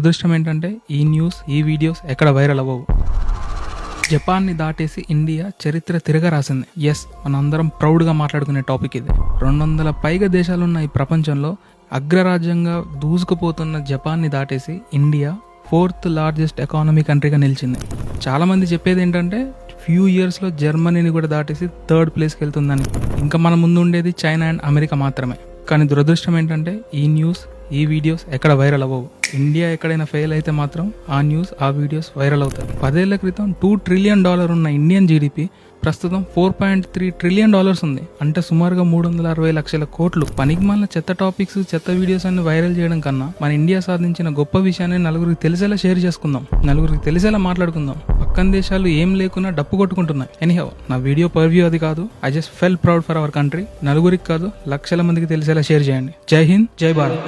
అదృష్టం ఏంటంటే ఈ న్యూస్ ఈ వీడియోస్ ఎక్కడ వైరల్ అవ్వవు. జపాన్ని దాటేసి ఇండియా చరిత్ర తిరగరాసింది. ఎస్, మనందరం ప్రౌడ్గా మాట్లాడుకునే టాపిక్ ఇది. 200 పైగా దేశాలున్న ఈ ప్రపంచంలో అగ్రరాజ్యంగా దూసుకుపోతున్న జపాన్ని దాటేసి ఇండియా 4th లార్జెస్ట్ ఎకానమీ కంట్రీగా నిలిచింది. చాలామంది చెప్పేది ఏంటంటే ఫ్యూ ఇయర్స్లో జర్మనీని కూడా దాటేసి 3rd ప్లేస్కి వెళ్తుందని. ఇంకా మన ముందు ఉండేది చైనా అండ్ అమెరికా మాత్రమే. కానీ దురదృష్టం ఏంటంటే ఈ న్యూస్ ఈ వీడియోస్ ఎక్కడ వైరల్ అవ్వవు. ఇండియా ఎక్కడైనా ఫెయిల్ అయితే మాత్రం ఆ న్యూస్ ఆ వీడియోస్ వైరల్ అవుతాయి. 10 ఏళ్ల క్రితం $2 ట్రిలియన్ ఉన్న ఇండియన్ జీడిపి ప్రస్తుతం $4.3 ట్రిలియన్ ఉంది. అంటే సుమారుగా 360 లక్షల కోట్లు. పనికిమాలిన చెత్త టాపిక్స్ చెత్త వీడియోస్ అన్ని వైరల్ చేయడం కన్నా మన ఇండియా సాధించిన గొప్ప విషయాన్ని నలుగురికి తెలిసేలా షేర్ చేసుకుందాం, నలుగురికి తెలిసేలా మాట్లాడుకుందాం. పక్కన దేశాలు ఏం లేకున్నా డప్పు కొట్టుకుంటున్నాయి. ఎనీహౌ, నా వీడియో పర్వ్యూ అది కాదు. I just fell proud for our country. నలుగురికి కాదు, లక్షల మందికి తెలిసేలా షేర్ చేయండి. జై హింద్, జై భారత్.